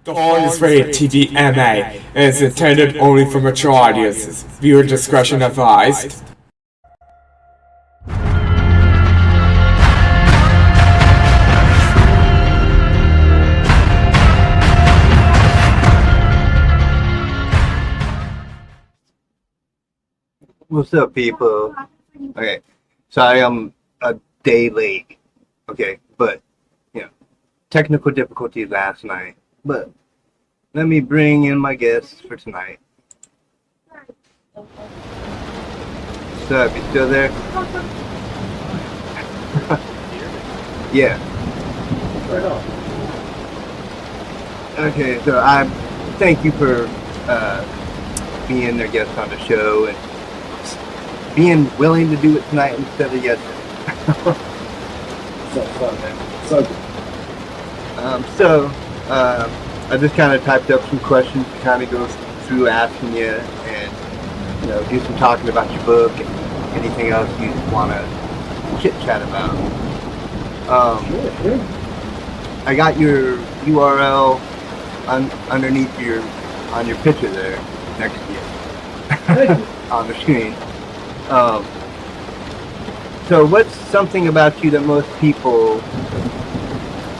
The following is rated TVMA and is intended only for mature audiences. Viewer discretion advised. What's up, people? Okay, sorry I'm a day late. Okay, but technical difficulties last night. But let me bring in my guests for tonight. What's up? You still there? Yeah. Okay, so I thank you for being their guest on the show and being willing to do it tonight instead of yesterday. So fun, man. So good. I just kind of typed up some questions to kind of go through asking you and, do some talking about your book and anything else you want to chit chat about. Sure. I got your URL underneath on your picture there, next to you, Thank you. on the screen. So what's something about you that most people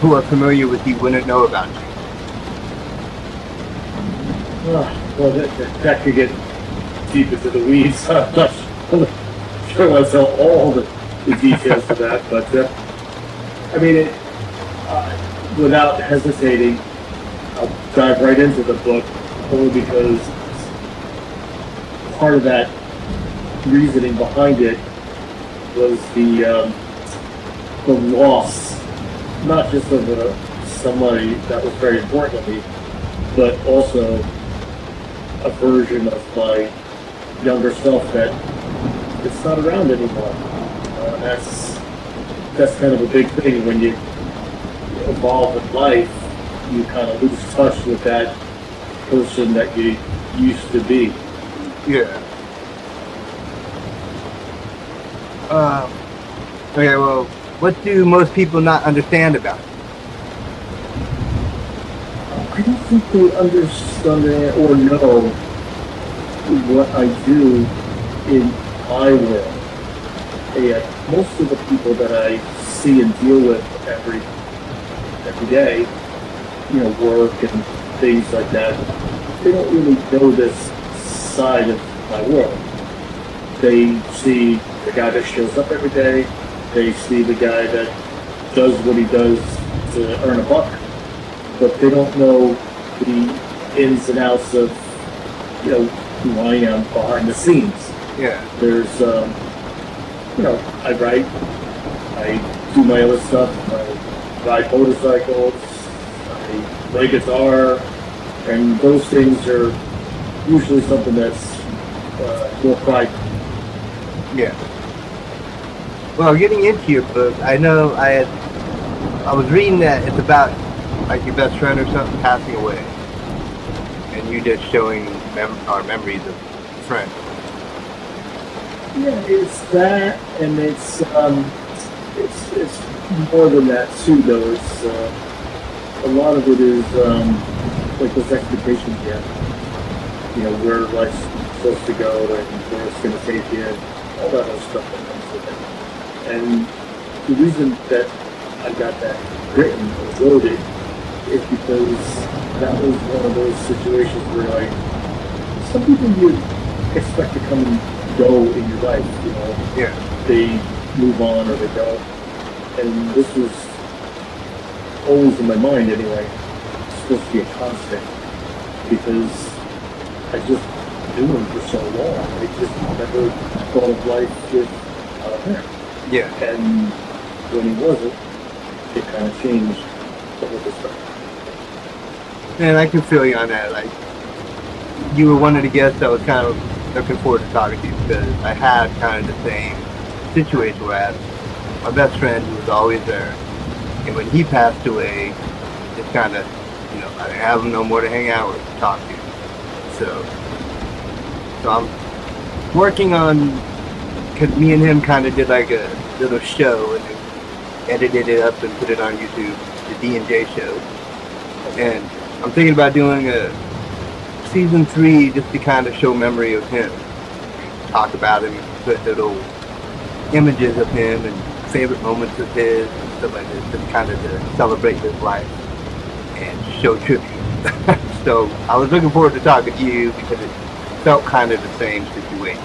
who are familiar with you wouldn't know about you? Well, that could get deep into the weeds. I'm not sure I'll tell all the details of that, but I mean, without hesitating, I'll dive right into the book, only because part of that reasoning behind it was the loss, not just of somebody that was very important to me, but also a version of my younger self that it's not around anymore. That's kind of a big thing when you evolve in life. You kind of lose touch with that person that you used to be. Yeah. Okay, well, what do most people not understand about you? I don't think they understand or know what I do in my world. Most of the people that I see and deal with every day, work and things like that, they don't really know this side of my world. They see the guy that shows up every day. They see the guy that does what he does to earn a buck, but they don't know the ins and outs of, who I am behind the scenes. Yeah. There's, I write, I do my other stuff, I ride motorcycles, I play guitar, and those things are usually something that's more private. Yeah. Well, getting into your book, I know I was reading that it's about like your best friend or something passing away, and you just showing our memories of friends. Yeah, it's that, and it's more than that too. Though it's a lot of it is like those expectations you have. Where life's supposed to go and where it's going to take you, and all that other stuff that comes with it. And the reason that I got that written or wrote it is because that was one of those situations where, like, some people you expect to come and go in your life, Yeah. they move on or they don't. And this was always in my mind anyway. It's supposed to be a constant because I just knew him for so long. I just never thought of life without him. Yeah. And when he wasn't, it kind of changed the whole perspective. And I can feel you on that. Like, you were one of the guests that was kind of looking forward to talking to you because I had kind of the same situation where I had my best friend who was always there. And when he passed away, just kind of, I didn't have him no more to hang out with, to talk to. So I'm working on, because me and him kind of did like a little show and edited it up and put it on YouTube, the D&J show. And I'm thinking about doing a season 3 just to kind of show memory of him, talk about him, put little images of him and favorite moments of his and stuff like this, just kind of to celebrate his life and show tribute. So I was looking forward to talking to you because it felt kind of the same situation.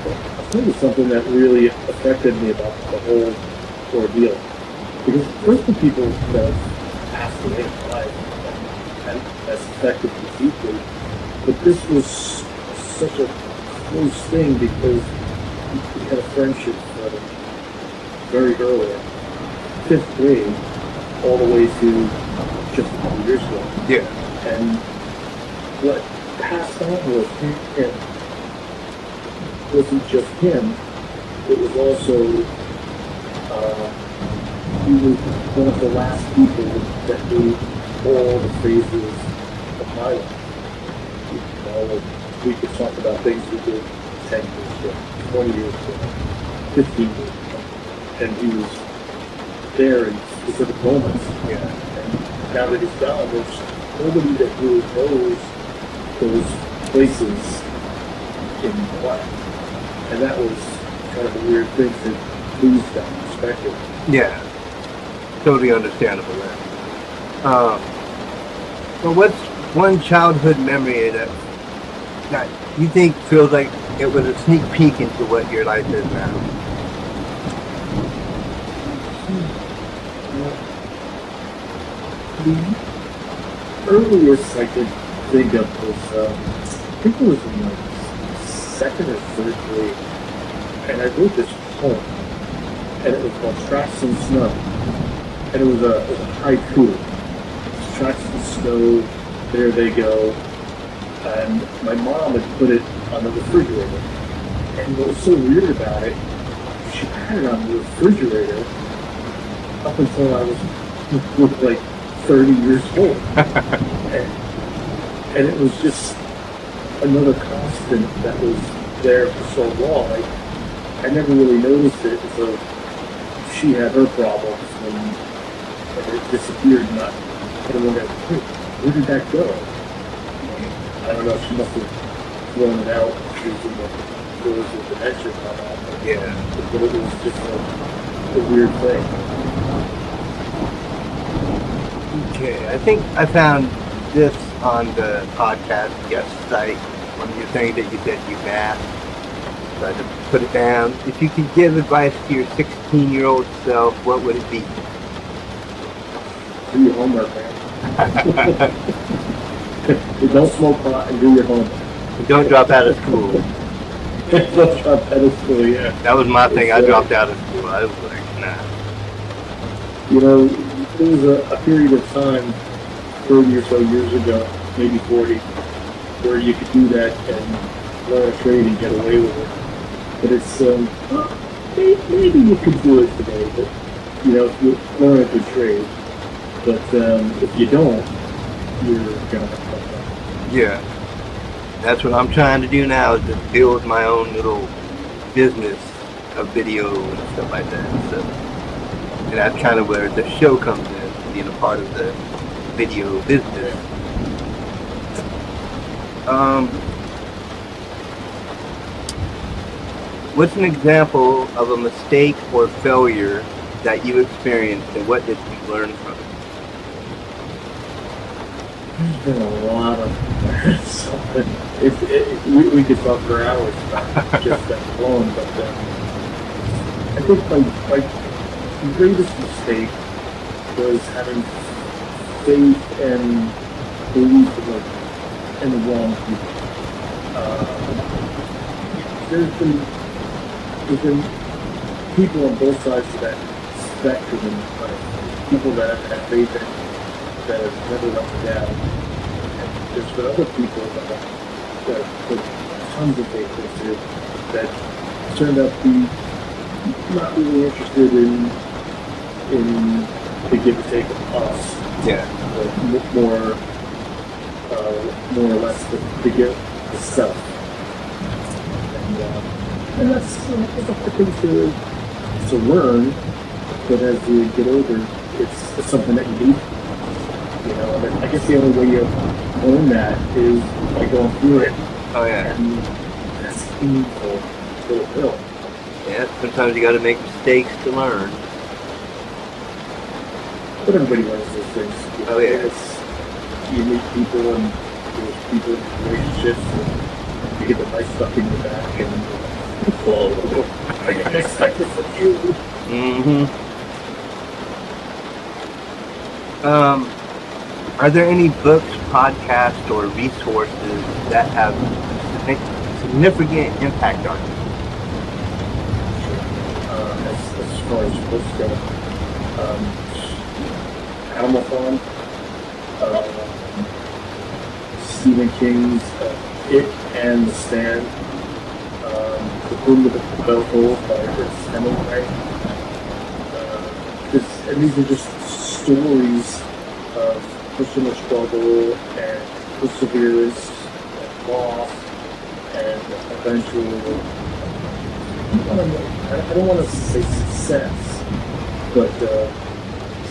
I'll tell you something that really affected me about the whole ordeal. Because first the people that passed away in my life, and that's affected me deeply. But this was such a close thing because we had a friendship very early, 5th grade, all the way to just a couple years ago. Yeah. And what passed on was him. It wasn't just him, it was also, he was one of the last people that knew all the phases of my life. We could talk about things we did 10 years ago, 20 years ago, 15 years ago, and he was there in specific moments. Yeah. And now that he's gone, there's nobody that really knows those places in my life. And that was kind of a weird thing to lose that perspective. Yeah. Totally understandable there. But what's one childhood memory that you think feels like it was a sneak peek into what your life is now? The earliest I could think of was, I think it was in like second or third grade, and I wrote this poem, and it was called Tracks in Snow, and it was a haiku. Tracks in snow, there they go, and my mom had put it on the refrigerator, and what was so weird about it, she had it on the refrigerator up until I looked like 30 years old. and it was just another constant that was there for so long. I never really noticed it until she had her problems and it disappeared. Not everyone got, hey, where did that go? I don't know if she must have thrown it out. She was in the throws of dementia and all that. But Yeah. it was just a weird thing. Okay, I think I found this on the podcast guest site, one of your things that you said you math. So I just put it down. If you could give advice to your 16-year-old self, what would it be? Do your homework, man. Don't smoke pot and do your homework. Don't drop out of school. Don't drop out of school, yeah. That was my thing. I dropped out of school. I was like, nah. You know, there was a period of time, 30 or so years ago, maybe 40, where you could do that and learn a trade and get away with it. But it's, maybe you could do it today, but, you know, if you learn a good trade. But if you don't, you're going to have fun. Yeah. That's what I'm trying to do now, is to build my own little business of video and stuff like that. So, and that's kind of where the show comes in, being a part of the video business. What's an example of a mistake or failure that you experienced, and what did you learn from it? There's been a lot of something. We could talk for hours about just that alone, but I think my greatest mistake was having faith and belief in the wrong people. There's been people on both sides of that spectrum in my life. People that have had faith in that have never let me down. And there's been other people that put tons of faith into that turned out to be not really interested in the give and take of us. Yeah. But more or less the give the self. And that's a hard thing to learn, but as you get older, it's something that you need. You know, and I guess the only way you learn that is by going through it. Oh yeah. And that's painful little pill. Yeah, sometimes you got to make mistakes to learn. But everybody learns those things. You know, Oh yeah. You meet people and there's people in relationships and you get the knife stuck in your back and whoa, I didn't expect it from you. Mm-hmm. Are there any books, podcasts, or resources that have significant impact on you? As far as books go, Animal Farm, Stephen King's It and The Stand, The Room with the Bell Hole by Ernest Hemingway. And these are just stories of personal struggle and perseverance and loss and eventual I don't want to say success, but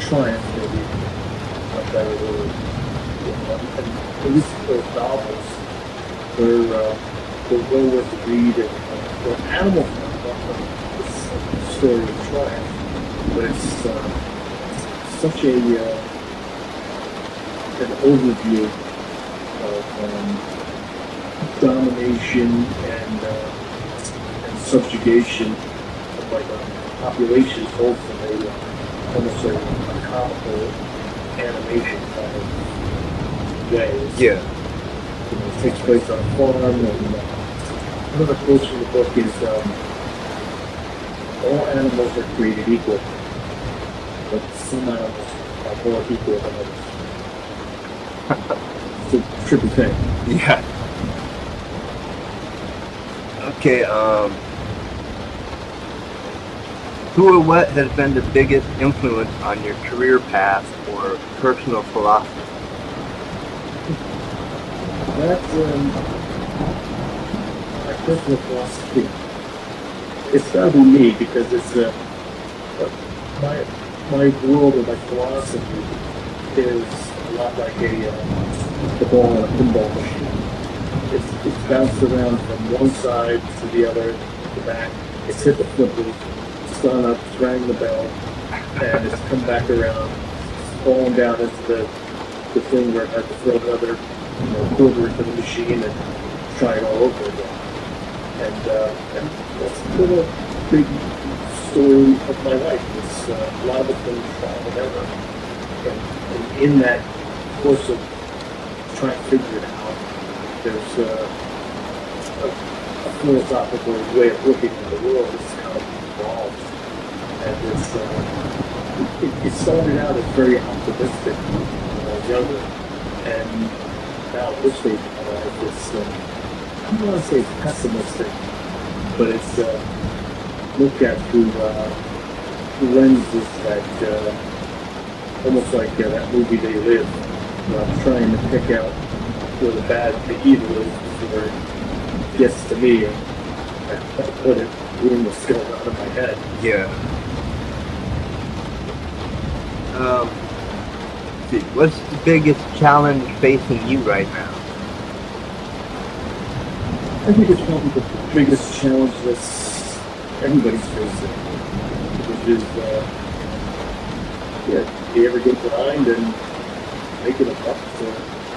triumph maybe a better word. And at least those novels, they're well worth the read. And well, Animal Farm, it's a story of triumph, but it's such an overview of domination and subjugation of like a population both in a almost like a comical animation kind of way. Yeah. It takes place on a farm, and another quote from the book is all animals are created equal, but some animals are more equal than others. It's a trippy thing. Yeah. Okay, who or what has been the biggest influence on your career path or personal philosophy? That's my personal philosophy. It's gotta be me because it's my world or my philosophy is a lot like the ball in a pinball machine. It's bounced around from one side to the other, to the back. It's hit the flippers, it's gone up, it's rang the bell, and it's come back around, it's fallen down into the thing where I have to throw another quarter into the machine and try it all over again. And that's been a big story of my life. It's a lot of it's been trial and error. And in that course of trying to figure it out, there's a philosophical way of looking at the world that's kind of evolved. And it started out as very optimistic when I was younger. And now at this stage of my life, it's, I don't want to say it's pessimistic, but it's looked at through lenses that almost like that movie They Live, where I'm trying to pick out where the bad, the evil is before it gets to me, and I put it ruin what's going on in my head. Yeah. What's the biggest challenge facing you right now? I think it's probably the biggest challenge that everybody's facing, which is, you ever get behind and make it a buck to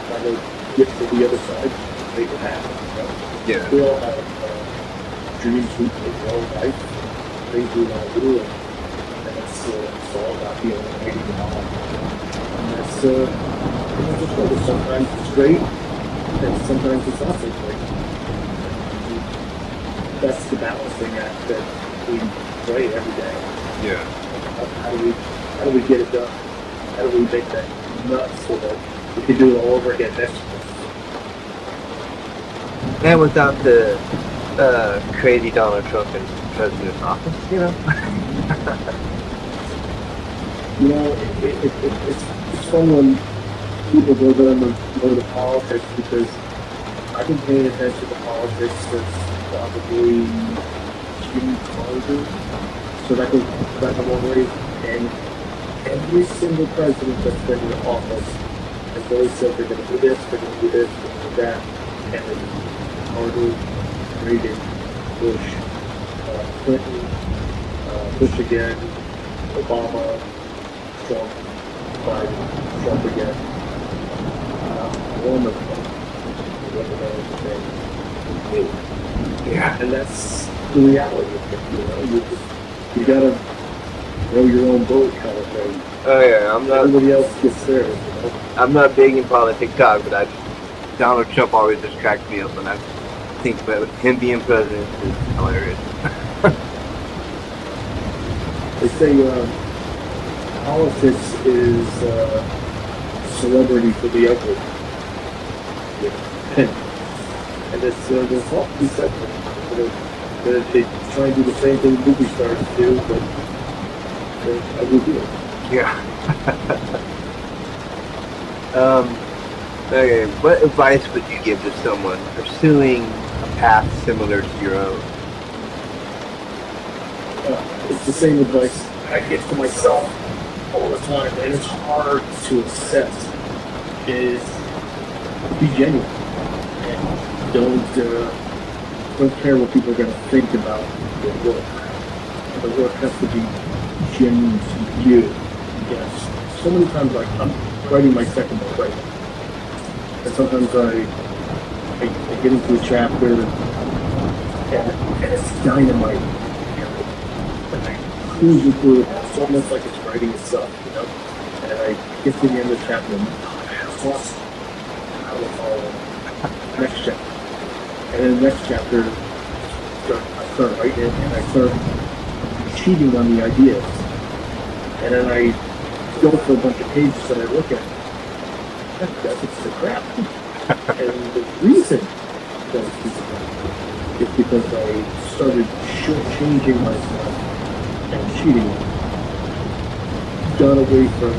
kind of get to the other side, make it happen. Yeah. We all have dreams we take our life, things we want to do, and it's all about being waiting on. And that's, sometimes it's great, and sometimes it's not so great. That's the balancing act that we play every day. Yeah. How do we get it done? How do we make that nuts so that we can do it all over again next year? And without the crazy Donald Trump in president's office, you know? It's fun when people go to politics because I've been paying attention to politics since probably Jimmy Carter. So that goes back a long way. And every single president that's been in office has always said they're going to do this, they're going to do this, they're going to do that. Kennedy, Carter, Reagan, Bush, Clinton, Bush again, Obama, Trump, Biden, Trump again. One of them. Yeah. And that's the reality of it. You gotta row your own boat kind of thing. Oh yeah, Everybody else gets theirs. I'm not big in politics talk, but Donald Trump always just cracks me up, and I think that him being president is hilarious. They say politics is celebrity for the ugly. And it's there's a lot to be said for it. They try and do the same thing movie stars do, but they're ugly people. Yeah. Okay, what advice would you give to someone pursuing a path similar to your own? it's the same advice I give to myself all the time, and it's hard to accept. Is be genuine and don't care what people are going to think about your work. And the work has to be genuine to you. Yes. So many times, like I'm writing my second book right now, and sometimes I get into a chapter and it's dynamite. And I cruise through it. It's almost like it's writing itself, you know. And I get to the end of the chapter and that's awesome. I will follow next chapter. And then the next chapter, I start writing it and I start cheating on the ideas. And then I go for a bunch of pages that I look at. It's the crap. And the reason that it's the crap is because I started shortchanging myself and cheating. Got away from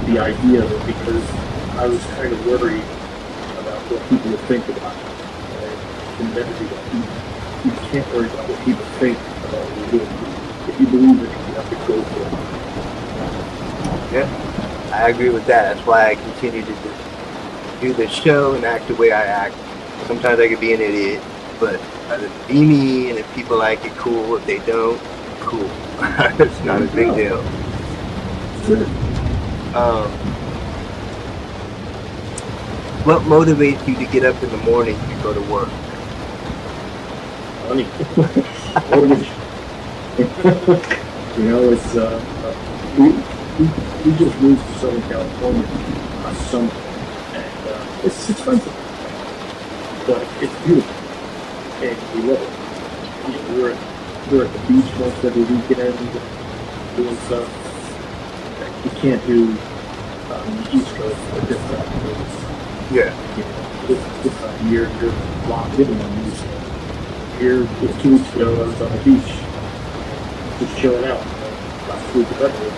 the idea of it because I was kind of worried about what people would think about it. And I can never do that. You can't worry about what people think about what you're doing. If you believe it, you have to go for it. Yeah, I agree with that. That's why I continue to do the show and act the way I act. Sometimes I could be an idiot, but I just be me, and if people like it, cool. If they don't, cool. It's not a big deal. Sure. What motivates you to get up in the morning to go to work? Money. Mortgage. You know, it's we just moved to Southern California last summer, and it's expensive, but it's beautiful, and we love it. You know, we're at the beach most every weekend, doing stuff that you can't do on the East Coast at this time. Yeah. You know, this time of year, you're locked in on the East Coast. Here, just 2 weeks ago, I was on the beach, just chilling out, last week of February.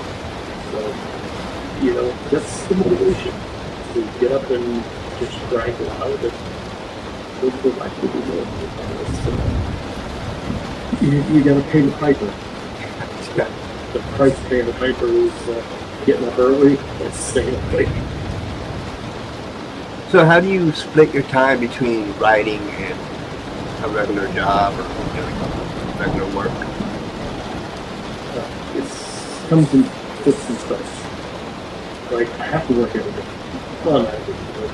So, you know, that's the motivation to get up and just grind it out and go back to the world. You gotta pay the piper. The price of paying the piper is getting up early and staying up late. So how do you split your time between writing and a regular job or regular work? It comes in fits and starts. Like, I have to work every day. Well, I have to work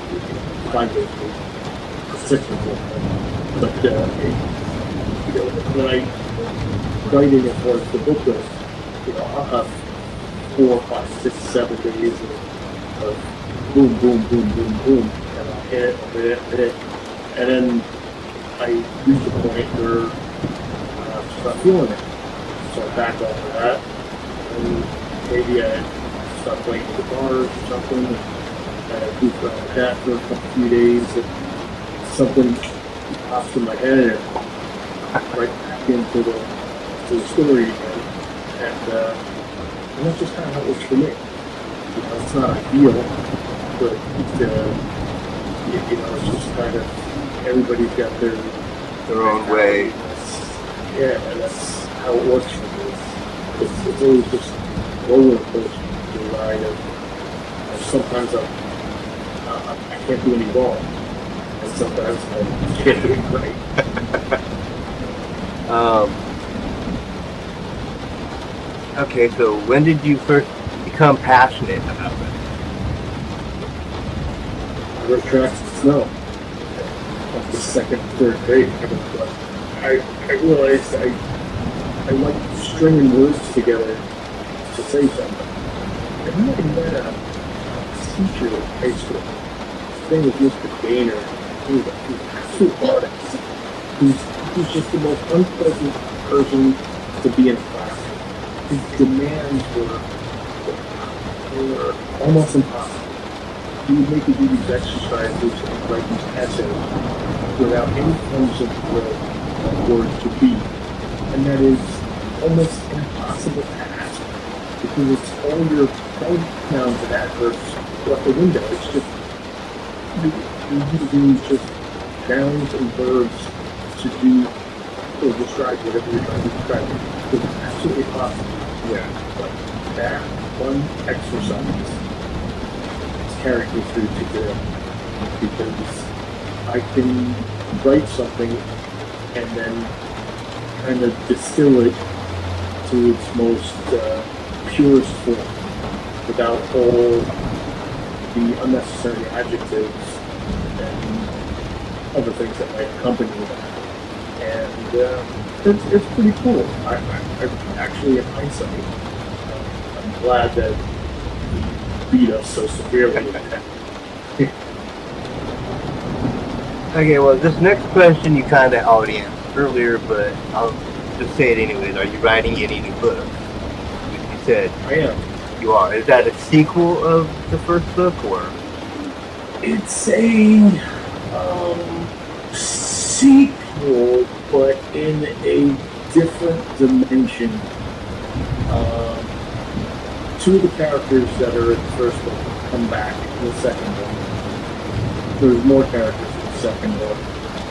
5 days a week, 6 days a week. But, you know, when I writing as far as the book goes, you know, I'll have 4, 5, 6, 7 days of boom, boom, boom, boom, boom, and I'll hit, and then I reach a point where I start feeling it. So I back off of that, and maybe I start playing the guitar or something, and I goof around with that for a few days, and something pops in my head, and right back into the story again, and that's just kind of how it works for me. You know, it's not ideal, but you know, it's just kind of everybody's got their own way. Yeah, and that's how it works for me. It's always just roller coaster ride of sometimes I can't do any wrong, and sometimes I can't do it right. Okay, so when did you first become passionate about it? I wrote tracks in snow. Like the 2nd, 3rd grade. I realized I like stringing words together to say something. And I met a teacher in high school. His name was Mr. Gaynor. He was an absolute artist. He's just the most unpleasant person to be in a class. His demands were almost impossible. He would make you do these exercises and write these essays without any forms of words to be. And that is almost an impossible task because it's all your pronouns and adverbs out the window. It's just, you use just nouns and verbs to do or describe whatever you're trying to describe. It's absolutely possible. Yeah. But that one exercise has carried me through today because I can write something and then kind of distill it to its most purest form without all the unnecessary adjectives and other things that might accompany that. And it's pretty cool. I actually, in hindsight, I'm glad that he beat us so severely. Okay, well, this next question you kind of already answered earlier, but I'll just say it anyways. Are you writing any new books? You said I am. you are. Is that a sequel of the first book, or? It's a sequel, but in a different dimension. Two of the characters that are in the first book come back in the second book. There's more characters in the second book.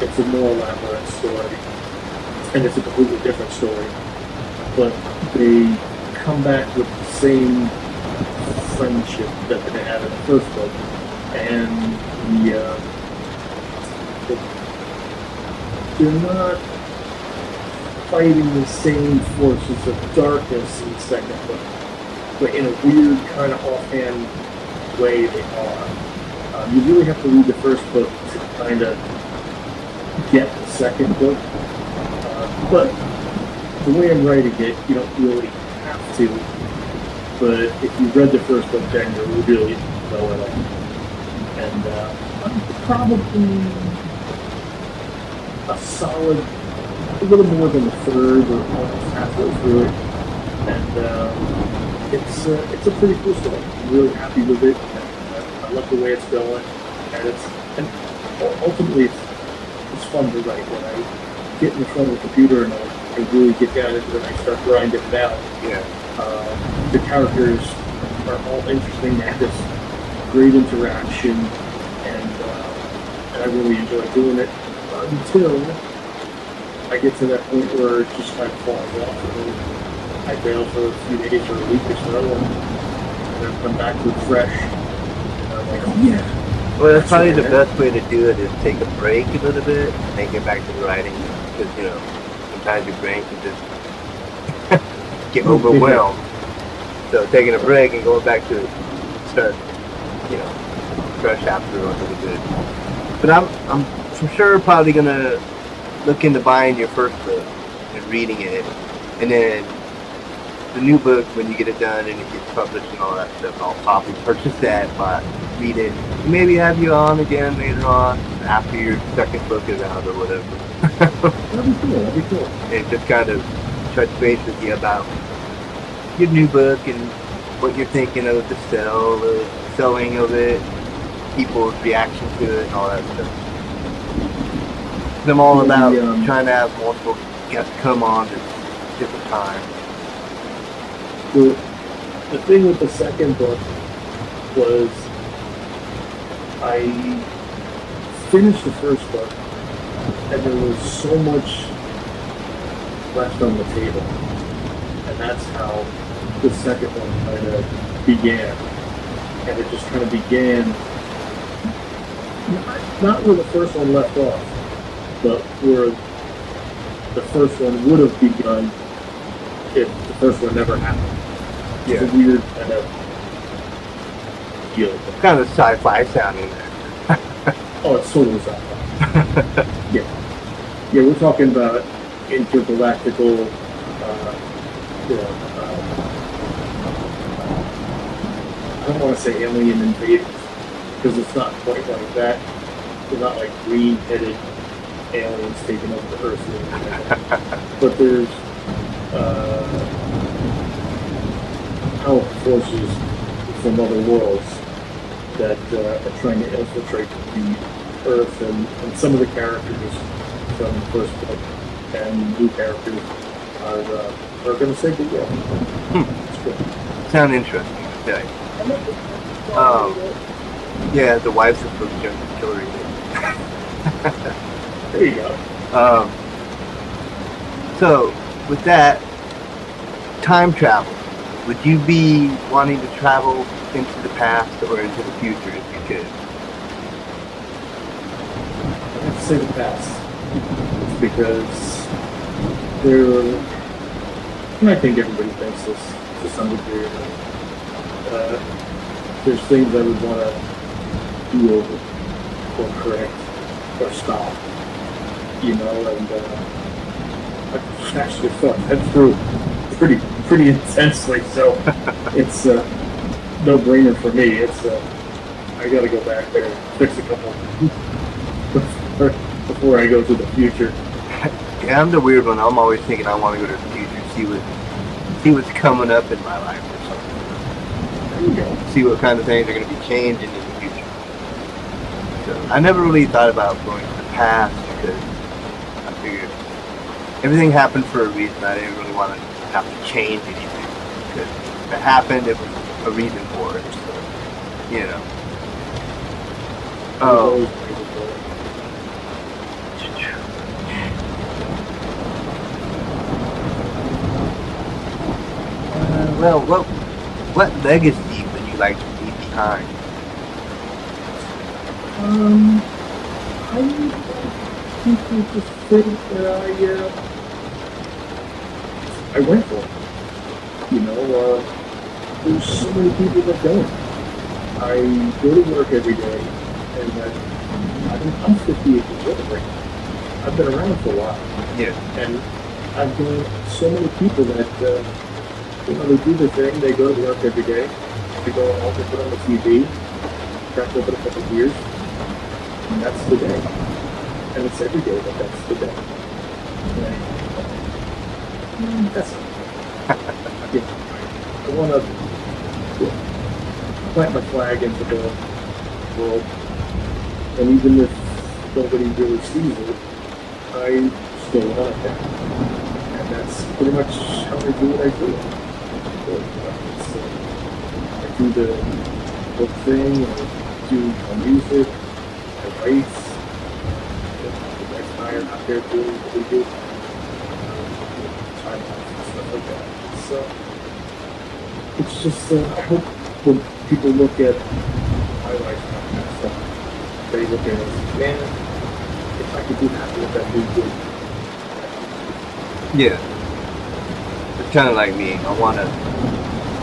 It's a more elaborate story, and it's a completely different story. But they come back with the same friendship that they had in the first book, and they're not fighting the same forces of darkness in the second book, but in a weird kind of offhand way they are. You really have to read the first book to kind of get the second book, but the way I'm writing it, you don't really have to. But if you read the first book, then you really know it all. And I'm probably a solid, a little more than a third or almost halfway through it. And it's a pretty cool story. I'm really happy with it. And I love the way it's going. And ultimately it's fun to write. When I get in front of the computer and I really get down into it and I start grinding it out. Yeah. The characters are all interesting. They have this great interaction, and I really enjoy doing it until I get to that point where it just kind of falls off. And I bail for a few days or a week or so, and then come back refreshed. And I'm like, oh yeah. Well, that's probably the best way to do it is take a break a little bit and then get back to the writing, because sometimes your brain can just get overwhelmed. So taking a break and going back to start, fresh after was really good. But I'm for sure probably gonna look into buying your first book and reading it, and then the new book, when you get it done and it gets published and all that stuff, I'll probably purchase that, read it, and maybe have you on again later on after your second book is out or whatever. That'd be cool. And just kind of touch base with you about your new book and what you're thinking of the selling of it, people's reaction to it, and all that stuff. I'm all about trying to have multiple guests come on at different times. The thing with the second book was I finished the first book and there was so much left on the table, and that's how the second one kind of began. And it just kind of began not where the first one left off, but where the first one would have begun if the first one never happened. Yeah. It's a weird kind of deal. Kind of sci-fi sounding there. Oh, it's totally sci-fi. Yeah, we're talking about intergalactical, I don't want to say alien invaders, because it's not quite like that. They're not like green-headed aliens taking over the Earth or anything like that. But there's powerful forces from other worlds that are trying to infiltrate the Earth, and some of the characters from the first book and new characters are going to say goodwill. It's good. Sound interesting, I tell you. Yeah, the wives of Book Hillary. There you go. So, with that, time travel. Would you be wanting to travel into the past or into the future if you could? I have to say the past. It's because there, and I think everybody thinks this to some degree. There's things I would want to do over or correct or stop. You know, and I've actually thought that through pretty intensely. So it's no brainer for me. It's I got to go back there and fix a couple before I go to the future. Yeah, I'm the weird one. I'm always thinking I want to go to the future, see what's coming up in my life or something. There you go. See what kind of things are going to be changing in the future. So I never really thought about going to the past because I figured everything happened for a reason. I didn't really want to have to change anything because if it happened, it was a reason for it. So, you know. Oh. Well, what legacy would you like to leave behind? I would like people to think that I went for it. You know, there's so many people that don't. I go to work every day, and I'm 58 years old right now. I've been around for a while. Yeah. And I've known so many people that, you know, they do their thing, they go to work every day, they go home, they put on the TV, crack open a couple of beers, and that's the day. And it's every day that that's the day. And that's it. You know, I want to plant my flag into the world, and even if nobody really sees it, I still want it there. And that's pretty much how I do what I do. I do the book thing, I do my music, I write, the next guy are out there doing what we do, time and stuff like that. So it's just, I hope when people look at my life and stuff, they look at it as, man, if I could do half of what that dude did. Yeah. It's kind of like me. I want to,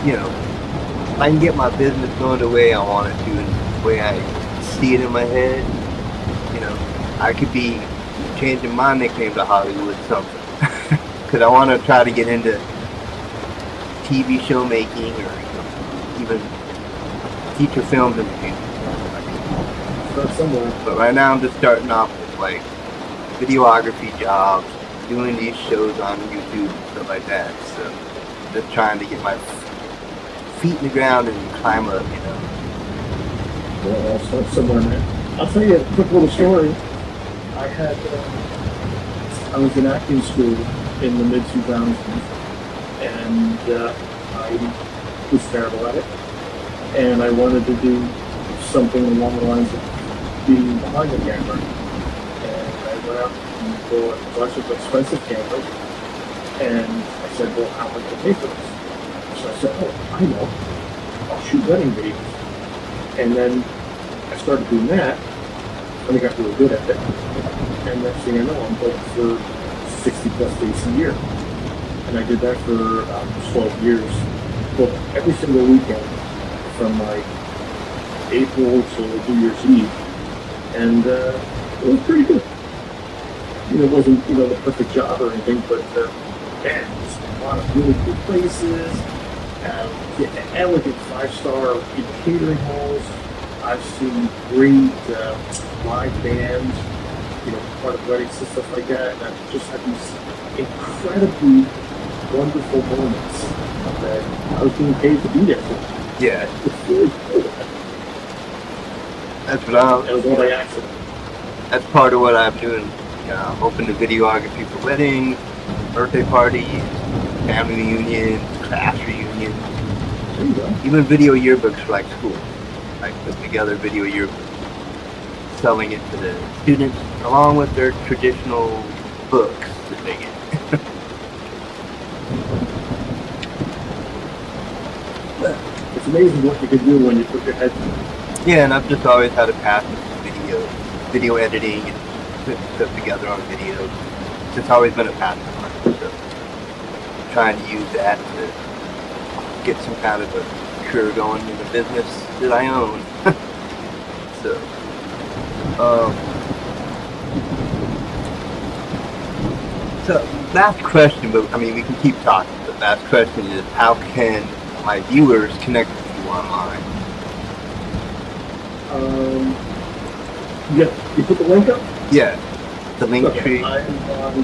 you know, if I can get my business going the way I want it to and the way I see it in my head, you know, I could be changing my nickname to Hollywood something. Because I want to try to get into TV show making or even feature films in the future. Start somewhere. But right now I'm just starting off with like videography jobs, doing these shows on YouTube and stuff like that. So just trying to get my feet in the ground and climb up, you know. Well, I'll start somewhere, man. I'll tell you a quick little story. I was in acting school in the mid-2000s, and I was terrible at it. And I wanted to do something along the lines of being behind the camera. And I went out and bought a bunch of expensive cameras, and I said, well, how much to pay for this? So I said, oh, I know. I'll shoot wedding videos. And then I started doing that, and I got really good at it. And next thing I know, I'm booked for 60 plus days a year. And I did that for 12 years. Booked every single weekend from like April to New Year's Eve. And it was pretty good. You know, it wasn't, you know, the perfect job or anything, but man, it's a lot of really cool places, elegant 5-star catering halls. I've seen great live bands, you know, part of weddings and stuff like that. And I've just had these incredibly wonderful moments that I was being paid to be there for. Yeah. It's really cool. That's what I'm. It was all by accident. That's part of what I'm doing. Open to videography for weddings, birthday parties, family reunions, class reunions, There you go. even video yearbooks for like school. Like put together video yearbooks, selling it to the students along with their traditional books that they get. amazing what you can do when you put your head. Yeah, and I've just always had a passion for video editing and putting stuff together on videos. It's just always been a passion of mine. So trying to use that to get some kind of a career going in the business that I own. So last question, but I mean we can keep talking. But last question is, how can my viewers connect with you online? You put the link up? Yeah, the link Okay, tree. I'm on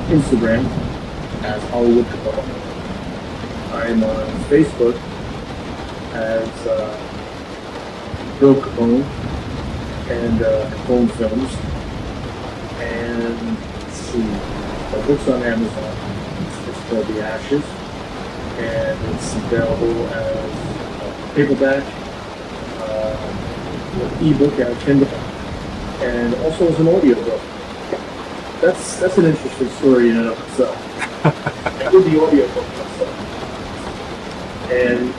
Instagram as Hollywood Capone. I'm on Facebook as Bill Capone and Capone Films. And let's see, my book's on Amazon. It's called The Ashes, and it's available as paperback, ebook, and Kindle, and also as an audiobook. That's an interesting story in and of itself. I did the audiobook myself, and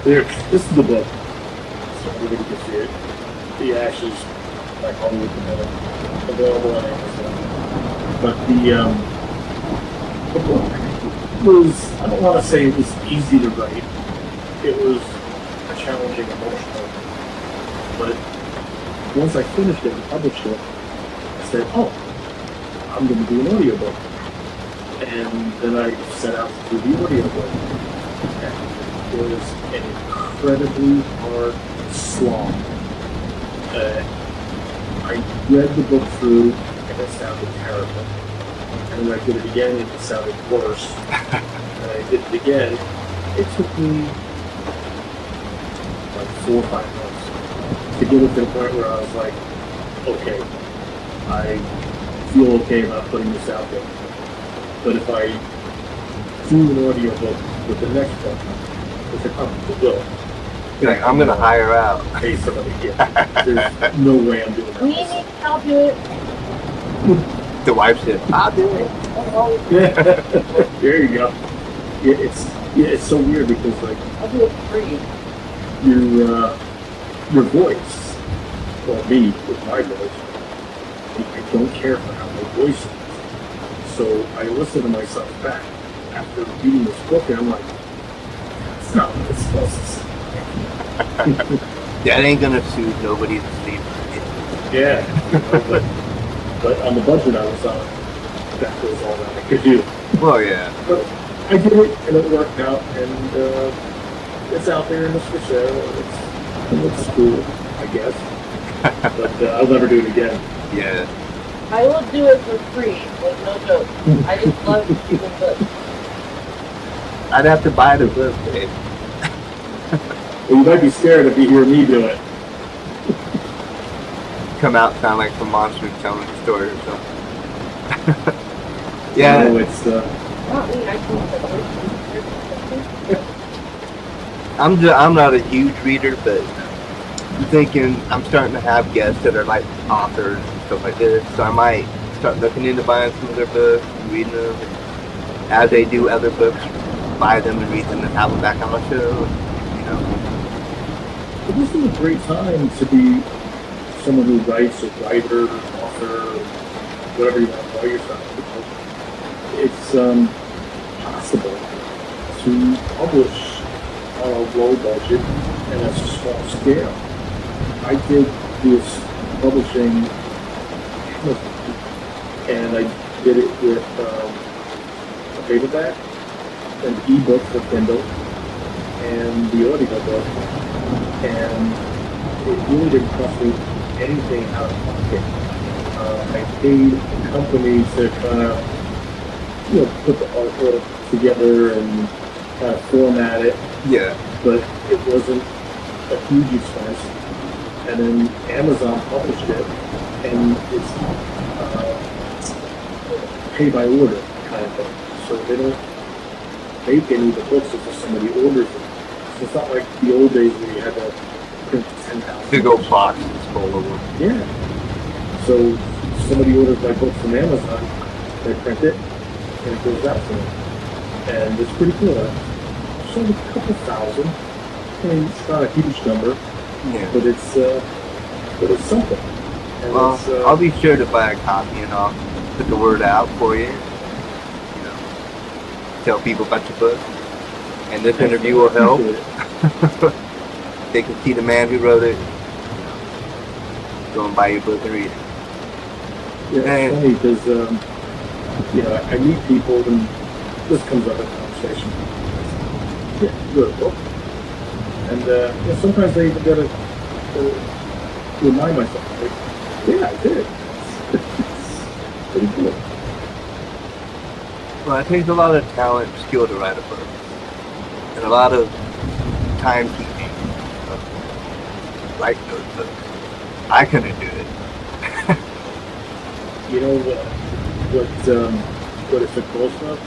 this is the book, so everybody can see it. The Ashes by Hollywood Capone, available on Amazon. But the book was, I don't want to say it was easy to write. It was a challenging emotional. But once I finished it and published it, I said, oh, I'm going to do an audiobook. And then I set out to do the audiobook. And it was an incredibly hard slog. I read the book through and it sounded terrible. And when I did it again, it sounded worse. And I did it again. It took me like 4 or 5 months to get it to the point where I was like, okay, I feel okay about putting this out there. But if I do an audiobook with the next book, which I probably will, Like, I'm gonna hire out. pay somebody. Yeah, there's no way I'm doing We that. need help do it. The wife said, I'll do it. Yeah, there you go. Yeah, it's so weird because like I'll do it for free. your voice, well, me with my voice, I don't care for how my voice is. So I listen to myself back after reading this book, and I'm like, that's not what it's supposed to say. That ain't gonna suit nobody to sleep. Yeah, but on the budget I was on, that was all that I could do. Well, yeah. But I did it, and it worked out, and it's out there and it's for sale. It's cool, I guess. But I'll never do it again. Yeah. I will do it for free, like no joke. I just love people's books. I'd have to buy the book, babe. Well, you might be scared if you hear me do it. Come out sound like some monster telling a story or something. Yeah. No, it's Not me, I can I'm not a huge reader, but I'm thinking I'm starting to have guests that are like authors and stuff like this, so I might start looking into buying some of their books and reading them. And as they do other books, buy them and read them and have them back on my show. You know. this is a great time to be someone who writes, a writer, author, whatever you want to call yourself. It's possible to publish on a low budget and at a small scale. I did this publishing, and I did it with a paperback, an ebook for Kindle, and the audiobook, and it really didn't cost me anything out of pocket. I paid a company to kind of, put the artwork together and kind of format it, Yeah. but it wasn't a huge expense. And then Amazon published it, and it's pay by order kind of thing. So they don't make any of the books if somebody orders them. So it's not like the old days where you had to print 10,000. Big old boxes full of them. Yeah. So somebody orders my book from Amazon, they print it, and it goes out to them. And it's pretty cool. sold a couple thousand. I mean, it's not a huge number, Yeah. but it's something. And Well, it's, I'll be sure to buy a copy and I'll put the word out for you. You know, tell people about your book. And this interview will help. appreciate it. They can see the man who wrote it. Go and buy your book and read it. Yeah, it's funny because I meet people and this comes up in conversation. Yeah, you wrote a book, and sometimes I even gotta remind myself, like, yeah, I did. It's pretty cool. Well, it takes a lot of talent and skill to write a book. And a lot of timekeeping. Write those books. I couldn't do it. You know what it's supposed of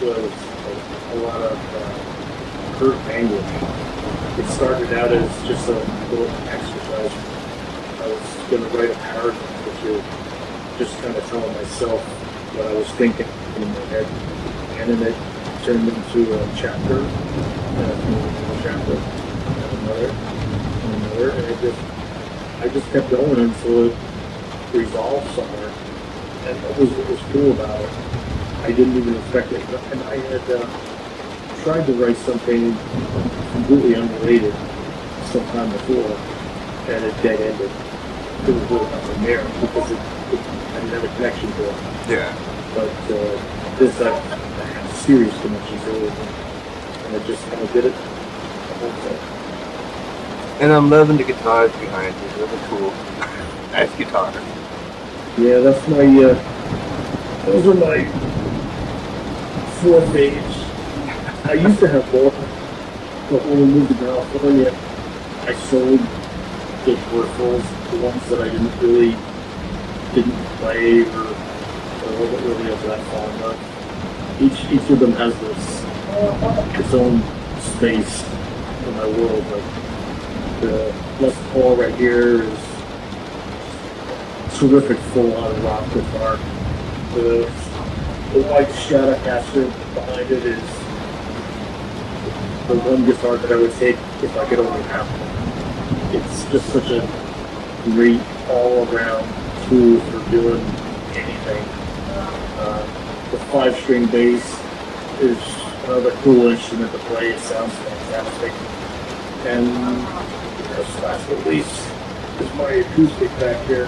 was a lot of hurt anguish. It started out as just a little exercise. I was going to write a paragraph or two, just kind of telling myself what I was thinking in my head, and then it turned into a chapter, and a chapter, and another, and I just kept going until it resolved somewhere. And what was cool about it, I didn't even expect it. And I had tried to write something completely unrelated sometime before, and it dead ended. There was really nothing there because I didn't have a connection to it. Yeah. But this, I had serious connections to it, and I just kind of did it the whole thing. And I'm loving the guitars behind you. Those are cool. Nice guitar. Yeah, that's my, those are my 4 faves. I used to have more, but when we moved to California, I sold the peripherals, the ones that I didn't play or wasn't really of that fond of. Each of them has its own space in my world. Like the Les Paul right here is terrific full-on rock guitar. The white Stratocaster behind it is the one guitar that I would take if I could only have one. It's just such a great all-around tool for doing anything. The 5-string bass is another cool instrument to play. It sounds fantastic. And last but least is my acoustic back here.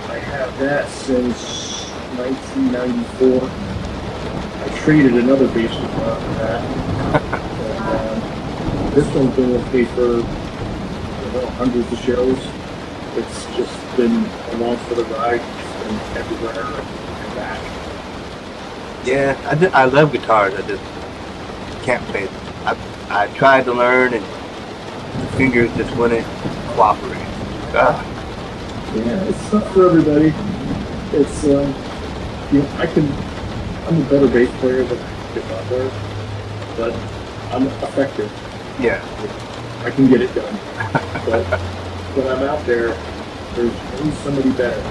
I have that since 1994. I traded another bass guitar for that. And, this one's been with me for hundreds of shows. It's just been along for the ride. It's been everywhere and back. Yeah, I love guitars. I just can't play them. I tried to learn and the fingers just wouldn't cooperate. Yeah, it's not for everybody. It's I'm a better bass player than a guitar player, but I'm effective. Yeah. I can get it done. But when I'm out there, there's always somebody better,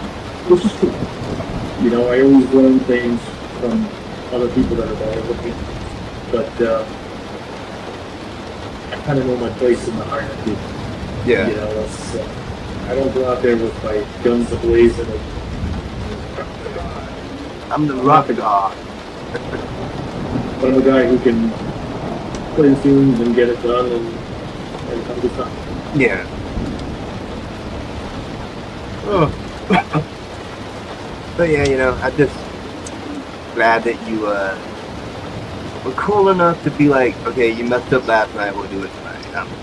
which is cool. I always learn things from other people that are better than me, but I kind of know my place in the hierarchy. Yeah. It's, I don't go out there with my guns ablazing. I'm the rock god. But I'm a guy who can play the tunes and get it done and have a good time. Yeah. Oh. But yeah, I'm just glad that you were cool enough to be like, okay, you messed up last night, we'll do it tonight.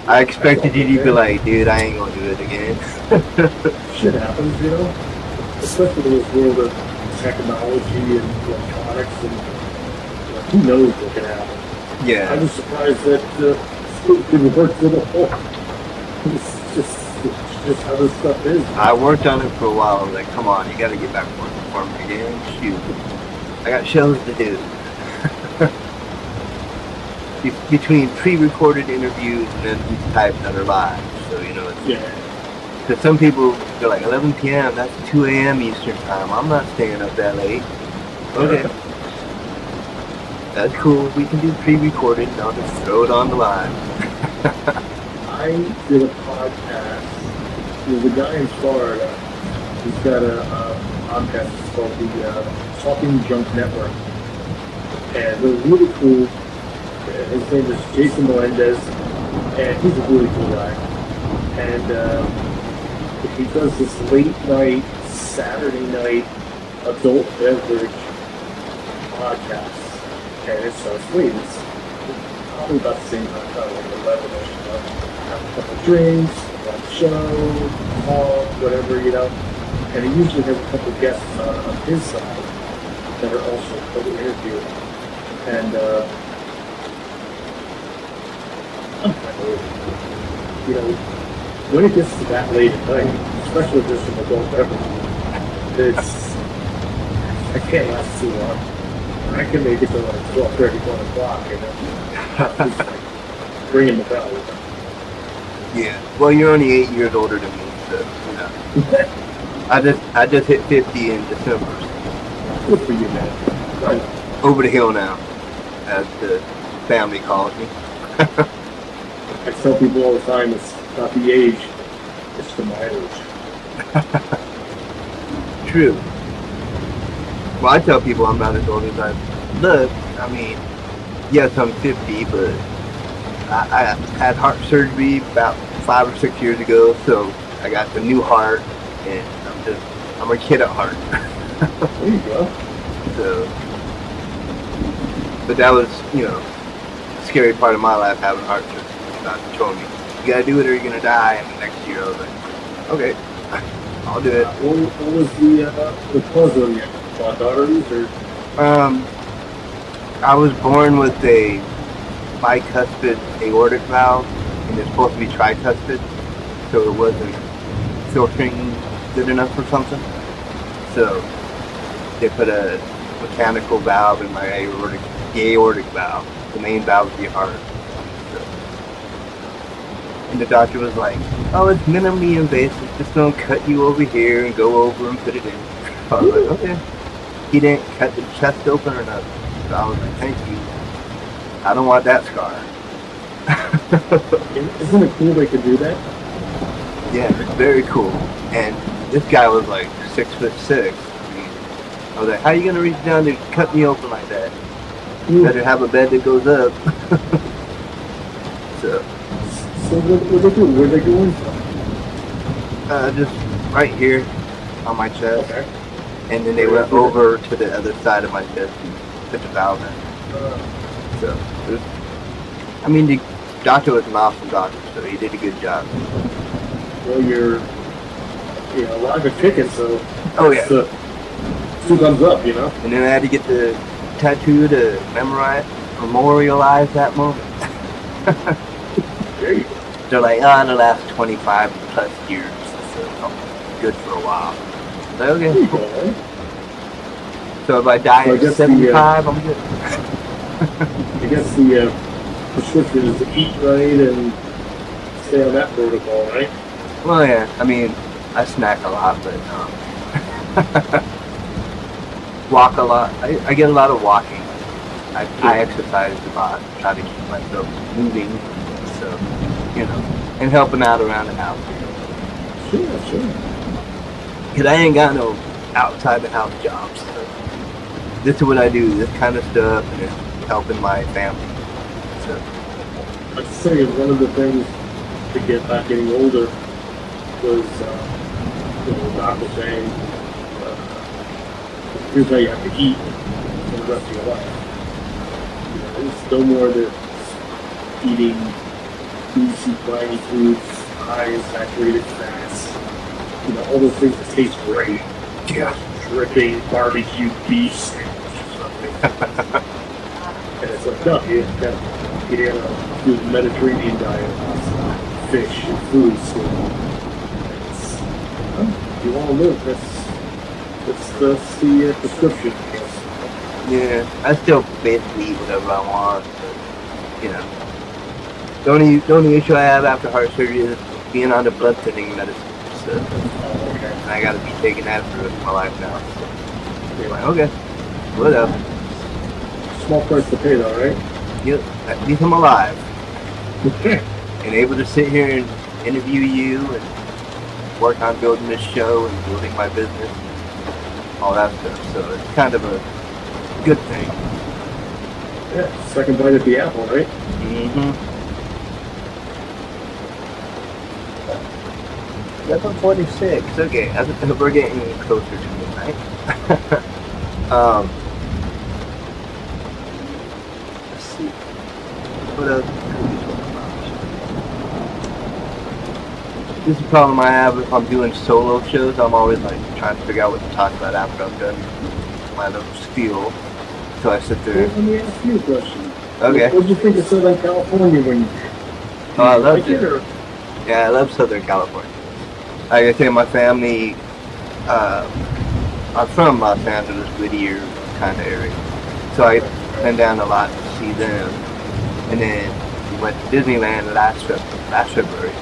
I expected you to be like, dude, I ain't gonna do it again. Shit happens, especially in this world of technology and electronics, and who knows what can happen. Yeah. I was surprised that it didn't work for the whole. It's just how this stuff is. I worked on it for a while. I was like, come on, you gotta get back working for me again. Shoot. I got shows to do. Between pre-recorded interviews and then these types that are live. So, it's... Yeah. Because some people, they're like, 11 p.m., that's 2 a.m. Eastern time. I'm not staying up that late. Okay. That's cool. We can do pre-recorded. I'll just throw it on the line. I did a podcast. There's a guy in Florida. He's got a podcast. It's called the Talking Junk Network, and it was really cool. His name is Jason Melendez, and he's a really cool guy. And he does this late night, Saturday night adult beverage podcast, and it starts late. It's probably about the same time, probably like 11ish. Have a couple drinks, watch the show, talk, whatever, And he usually has a couple guests on his side that are also interviewed. And I'm kind of, when it gets to that late at night, especially if there's some adult beverage, I can't last too long. I can make it to like 12:30, 1 o'clock, Just like ringing the bell. Yeah. Well, you're only 8 years older than me, so I just hit 50 in December. Good for you, man. Right. Over the hill now, as the family calls me. I tell people all the time, it's not the age, it's the mileage. True. Well, I tell people I'm not as old as I look. I mean, yes, I'm 50, but I had heart surgery about 5 or 6 years ago, so I got the new heart, and I'm a kid at heart. There you go. So, but that was, the scary part of my life, having heart surgery. Doctor told me, you gotta do it or you're gonna die. And the next year I was like, okay, I'll do it. What was the cause of your clogged arteries, or? I was born with a bicuspid aortic valve, and it's supposed to be tricuspid, so it wasn't filtering good enough or something. So they put a mechanical valve in my aortic valve, the main valve of your heart. And the doctor was like, oh, it's minimally invasive, just gonna cut you over here and go over and put it in. So I was like, okay. He didn't cut the chest open or nothing. So I was like, thank you. I don't want that scar. Isn't it cool they could do that? Yeah, it's very cool. And this guy was like 6'6". I was like, how are you gonna reach down to cut me open like that? You better have a bed that goes up. So what they do? Where they going from? Just right here on my chest. Okay. And then they went over to the other side of my chest and put the valve in. So, the doctor was an awesome doctor, so he did a good job. Well, you're alive and kicking, so. Oh, yeah. 2 thumbs up, And then I had to get the tattoo to memorialize that moment. There you go. They're like, the last 25 plus years, so good for a while. So, okay. There you go, man. So if I die at 75, I'm good. I guess the prescription is to eat right and stay on that protocol, right? Well, yeah. I snack a lot, but walk a lot. I get a lot of walking. I exercise a lot, try to keep myself moving, so, and helping out around the house. Sure. Because I ain't got no outside the house jobs. So this is what I do, this kind of stuff, and it's helping my family. So I'd say one of the things to get back getting older was, the doctor saying, here's how you have to eat for the rest of your life. There's no more than eating greasy, briny foods, high in saturated fats, all those things that taste great. yeah, Dripping barbecue beef sandwich or something. And it's like, no, you gotta do the Mediterranean diet, fish and food. So if you want to live, that's the prescription, I guess. yeah. I still basically eat whatever I want, but the only issue I have after heart surgery is being on the blood thinning medicine. So and I gotta be taking that for the rest of my life now. So you're like, okay, whatever. small price to pay, though, right? Yep, at least I'm alive and able to sit here and interview you and work on building this show and building my business, all that stuff. So it's kind of a good thing. Yeah, second bite at the apple, right? Mm-hmm. 11:46. Okay, I think we're getting closer to midnight. Let's see. What else could we talk about? This is a problem I have if I'm doing solo shows. I'm always like trying to figure out what to talk about after I've done my little spiel. So I sit there. Well, let me ask you a question. Okay. What did you think of Southern California when you Oh, I loved like it. or- Yeah, I love Southern California. Like I say, my family, I'm from Los Angeles, Whittier kind of area. So I went down a lot to see them. And then we went to Disneyland last February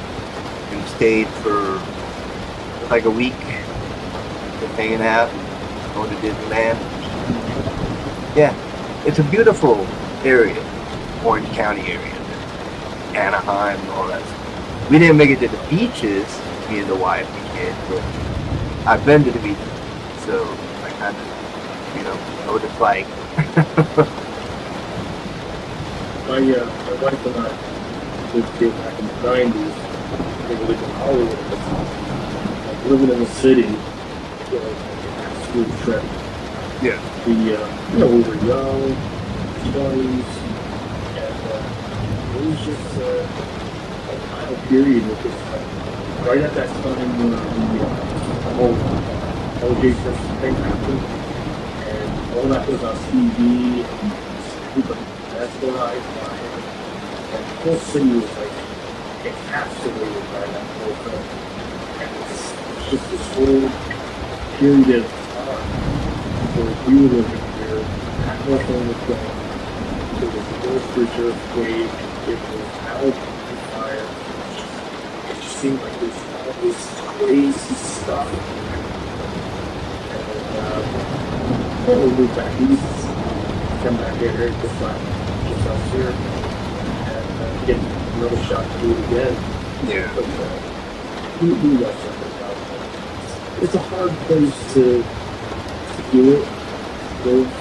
and stayed for like a week, just hanging out, going to Disneyland. Yeah, it's a beautiful area, Orange County area, Anaheim and all that stuff. We didn't make it to the beaches, me and the wife, we did, but I've been to the beaches, so I kind of, know what it's like. My wife and I lived here back in the 90s. We lived in Hollywood at the time. Like, living in the city was like an absolute trip. Yeah. We were young, 20s, and it was just a final period with this. Right at that time when the whole LJ versus thing happened, and all that was on TV, and everybody mesmerized by it. And the whole city was like encapsulated by that whole thing. And it's just this whole period of time where we were living here, that whole thing was going. It was the Gulf Bridge earthquake, it was Alabama fire. It just seemed like there's all this crazy stuff. And then we moved back east, come back here, just out here, and get another shot to do it again. Yeah. But we love something about it. It's a hard place to do it. Live,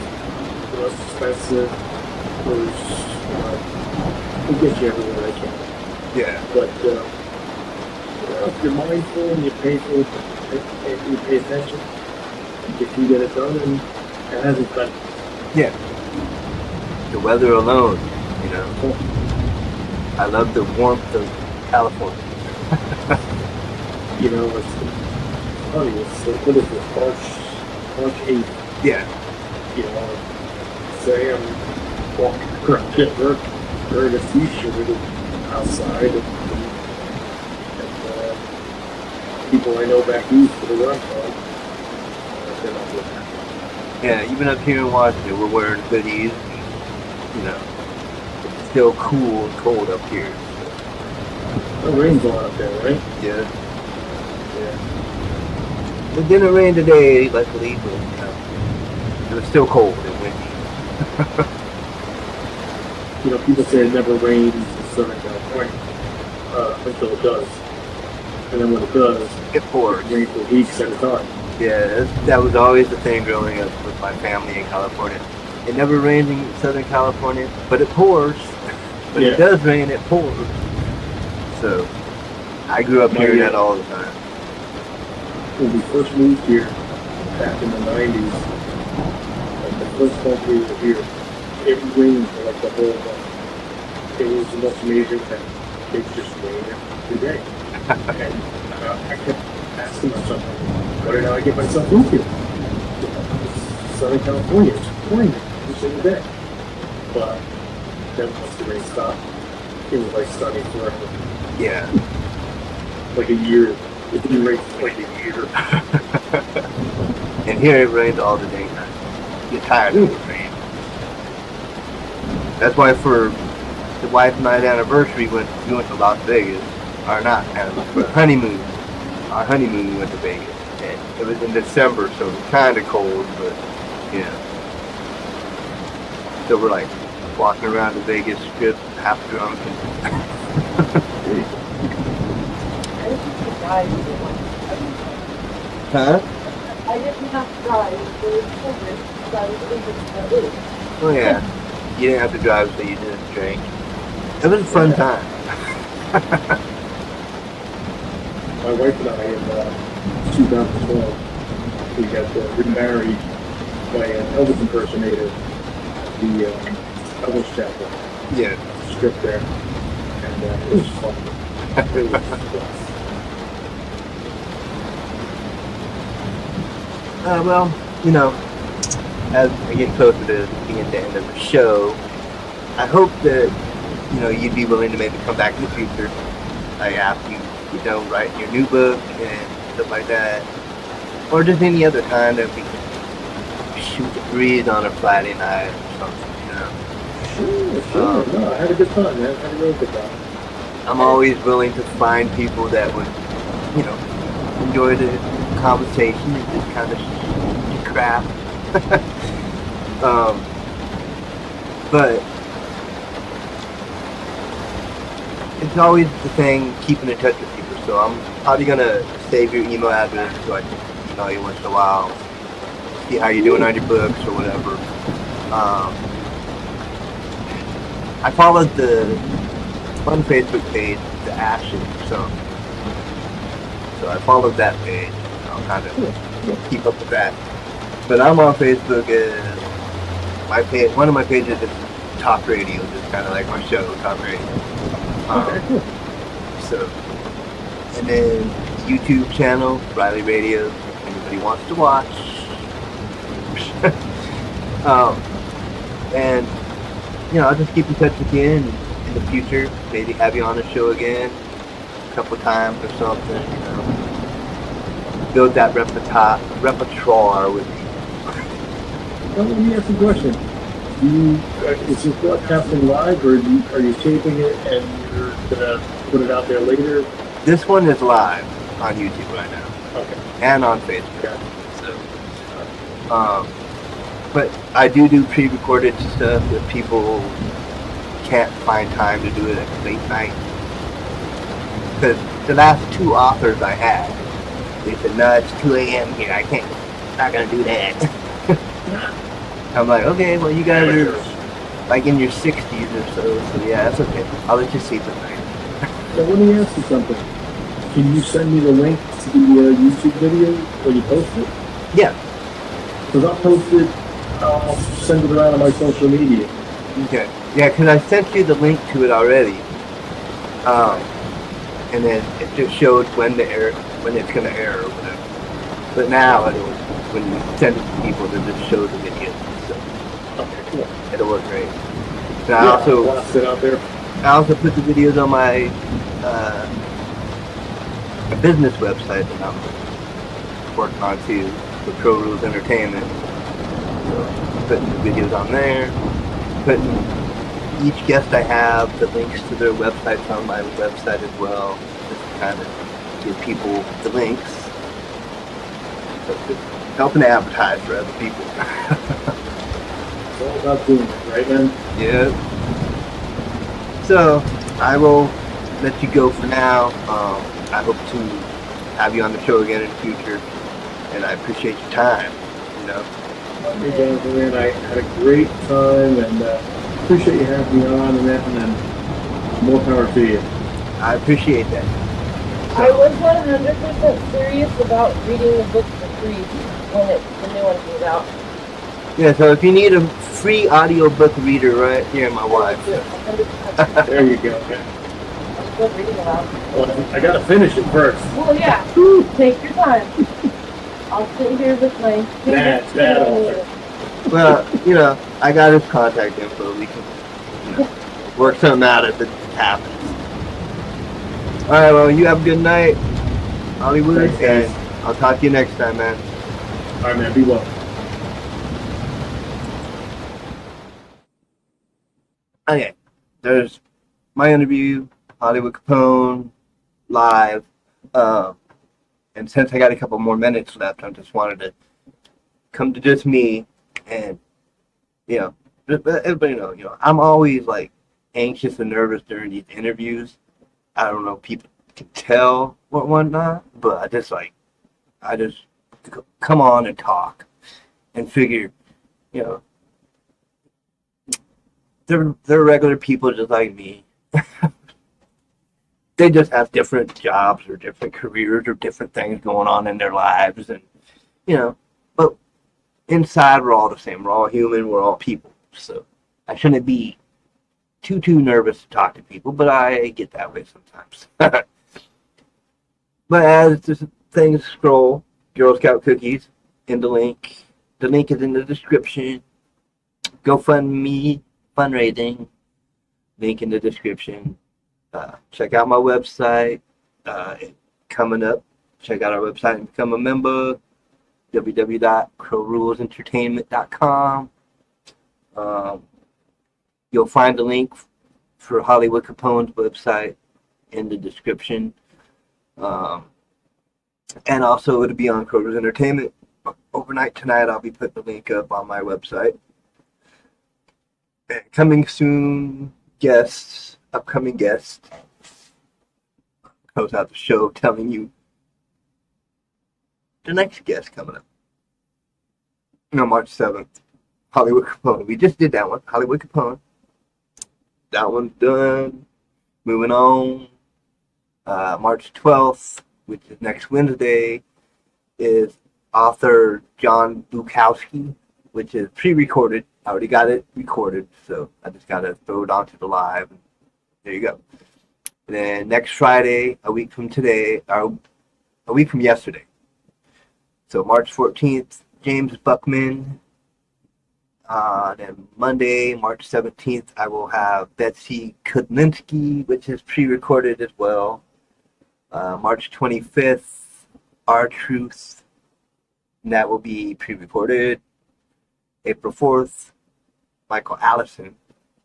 less expensive. There's, we'll get you everywhere I can. Yeah. But if you're mindful and you pay attention, you can get it done, and it hasn't been. Yeah. The weather alone, I love the warmth of California. It's funny. It's what is it? March 8th. Yeah. Say I'm walking around at work wearing a t-shirt outside, and people I know back east for the run club. They're not doing that. Yeah, even up here in Washington, we're wearing hoodies. It's still cool and cold up here. The rain's on up there, right? Yeah. Yeah. It didn't rain today, luckily, but it was still cold and windy. People say it never rains in Southern California until it does. And then when it does, It pours. it rains for weeks at a time. Yeah, that was always the thing growing up with my family in California. It never rains in Southern California, but it pours. When it does rain, it pours. So, I grew up hearing that all the time. When we first moved here, back in the 90s, like the first month we were here, it rained for like the whole month. It was the most amazing thing. It just rained every day. And I kept asking myself, what did I get myself into? Southern California, it's pouring every single day. But then once the rain stopped, it was like sunny forever. Yeah. Like a year. It didn't rain for like a year. And here it rains all the dang time. Get tired of the rain. That's why for the wife and I's anniversary, we went to Las Vegas. Or not anniversary, but honeymoon. Our honeymoon, we went to Vegas. And it was in December, so it was kind of cold, but yeah. So So we're like walking around the Vegas Strip, half drunk. I didn't have to drive. Huh? I didn't have to drive. There was children, so I was able to do. Oh yeah. You didn't have to drive, so you didn't drink. It was a fun time. My wife and I in 2012, we got remarried by an Elvis impersonator at the Elvis Chapel Yeah. strip there, and it was fun. It was fun. Well, you know, as I get closer to being the end of the show, I hope that, you know, you'd be willing to maybe come back in the future. Like after you know, write your new book and stuff like that. Or just any other time that we can shoot the breeze on a Friday night or something, you know. Sure. No, I had a good time, man. I had a really good time. I'm always willing to find people that would, you know, enjoy the conversation and just kind of shoot the crap. But it's always the thing, keeping in touch with people. So I'm probably gonna save your email address so I can email you once in a while, see how you're doing on your books or whatever. I followed the one Facebook page, the Ashes, so I followed that page. I'll kind of keep up with that. But I'm on Facebook as my page. One of my pages is Talk Radio, just kind of like my show, Talk Radio. So, and then YouTube channel, Riley Radio. If anybody wants to watch. And you know, I'll just keep in touch with you in the future. Maybe have you on the show again a couple times or something. You know, build that repertoire with you. Well, let me ask you a question. Is this broadcasting live, or are you taping it and you're gonna put it out there later? This one is live on YouTube right now. Okay. And on Facebook. Yeah. So, but I do pre-recorded stuff that people can't find time to do it at late night. Because the last two authors I had, they said, no, it's 2 a.m. here. I can't. Not gonna do that. I'm like, okay, well, you guys are like in your 60s or so yeah, that's okay. I'll let you sleep at night. So let me ask you something. Can you send me the link to the YouTube video when you post it? Yeah. Because I'll post it, I'll send it around on my social media. Okay. Yeah, because I sent you the link to it already. And then it just showed when it's going to air or whatever. But now, when you send it to people, it just shows the video. So Okay, cool. it'll work great. And Yeah, I'll blast it out there. I also put the videos on my business website that I'm working on too, with Pro Rules Entertainment. So putting the videos on there, putting each guest I have, the links to their websites on my website as well, just to kind of give people the links. So just helping to advertise for other people. It's all about doing it, right, man? Yeah. So I will let you go for now. I hope to have you on the show again in the future, and I appreciate your time. You know. Hey, Jonathan, man, I had a great time, and appreciate you having me on, and more power to you. I appreciate that. I was 100% serious about reading the book for free when the new one comes out. Yeah, so if you need a free audiobook reader, right here, my wife. 100%. There you go, man. I'm still reading about it. Well, I gotta finish it first. Well, yeah. Take your time. I'll sit here with my That author. Well, you know, I got his contact info. We can, you know, work something out if it happens. All right, well, you have a good night, Hollywood, Thanks, guys. and I'll talk to you next time, man. All right, man, be well. Okay, there's my interview, Hollywood Capone, live. And since I got a couple more minutes left, I just wanted to come to just me and, you know, But everybody know, I'm always like anxious and nervous during these interviews. I don't know, people can tell what whatnot, but I just come on and talk and figure, you know, they're regular people just like me. They just have different jobs or different careers or different things going on in their lives, and but inside we're all the same. We're all human. We're all people. So I shouldn't be too nervous to talk to people, but I get that way sometimes. But as the things scroll, Girl Scout cookies in the link. The link is in the description. GoFundMe fundraising link in the description. Check out my website. Coming up, check out our website and become a member. www.crowrulesentertainment.com. You'll find the link for Hollywood Capone's website in the description. And also it'll be on Crow Rules Entertainment. Overnight tonight I'll be putting the link up on my website. And coming soon, upcoming guests. Close out the show telling you the next guest coming up. March 7th. Hollywood Capone. We just did that one. Hollywood Capone. That one's done. Moving on. March 12th, which is next Wednesday, is author John Bukowski, which is pre-recorded. I already got it recorded, so I just got to throw it onto the live. And there you go. And then next Friday, a week from yesterday. So March 14th, James Buckman. Then Monday, March 17th, I will have Betsy Kudlinski, which is pre-recorded as well. March 25th, R-Truth, and that will be pre-recorded. April 4th, Michael Allison.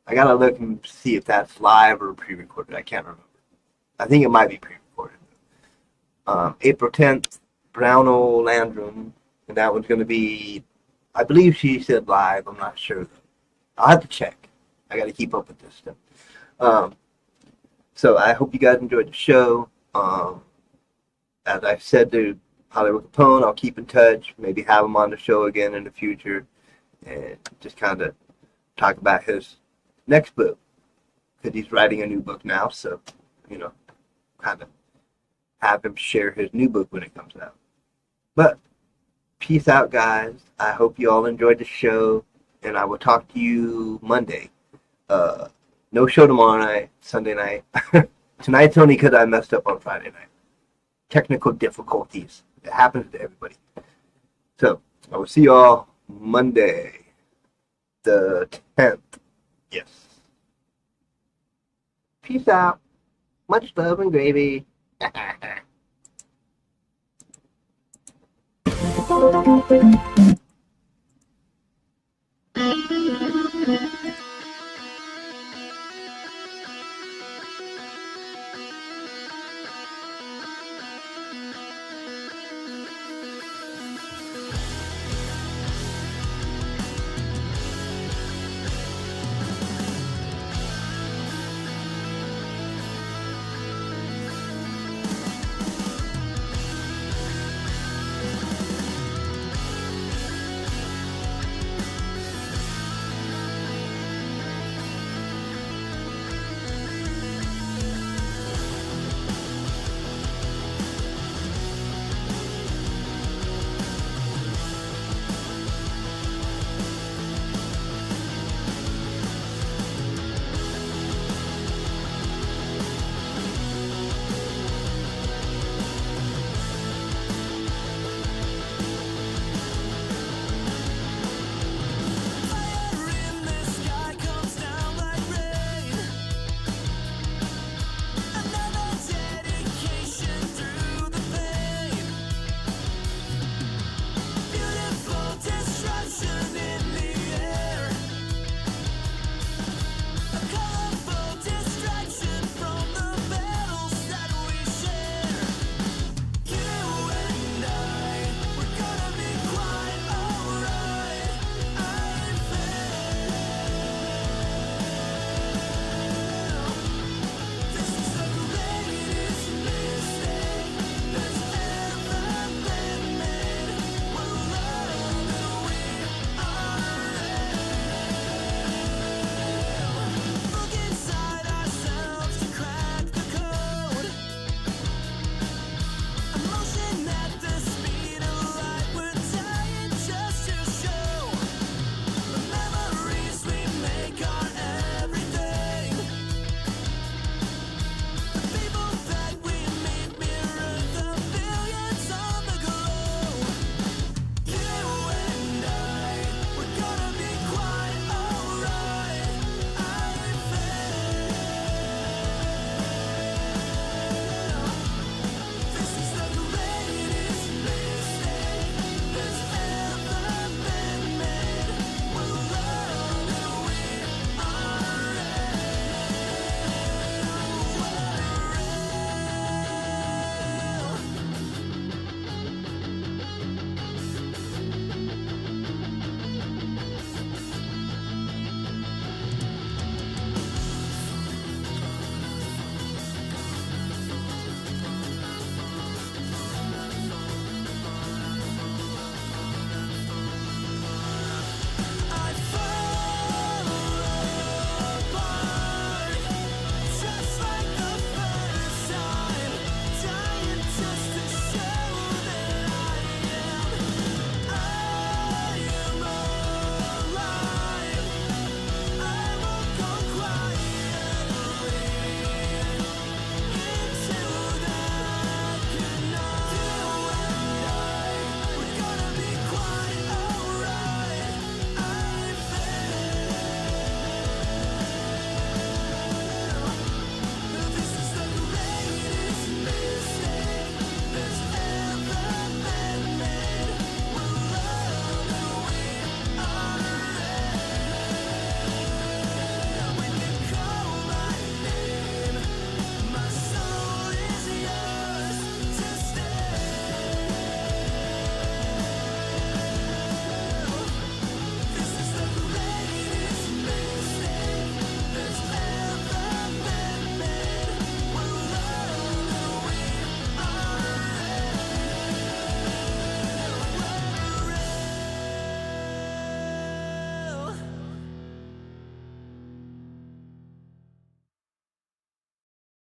I gotta look and see if that's live or pre-recorded. I can't remember. I think it might be pre-recorded. April 10th, Browno Landrum, and that one's gonna be, I believe she said live. I'm not sure. I'll have to check. I gotta keep up with this stuff. So I hope you guys enjoyed the show. As I said to Hollywood Capone, I'll keep in touch, maybe have him on the show again in the future, and just kind of talk about his next book, because he's writing a new book now, so, kind of have him share his new book when it comes out. But, peace out, guys. I hope you all enjoyed the show, and I will talk to you Monday. No show tomorrow night, Sunday night. Tonight's only because I messed up on Friday night. Technical difficulties. It happens to everybody. So, I will see you all Monday, the 10th. Yes. Peace out. Much love and gravy.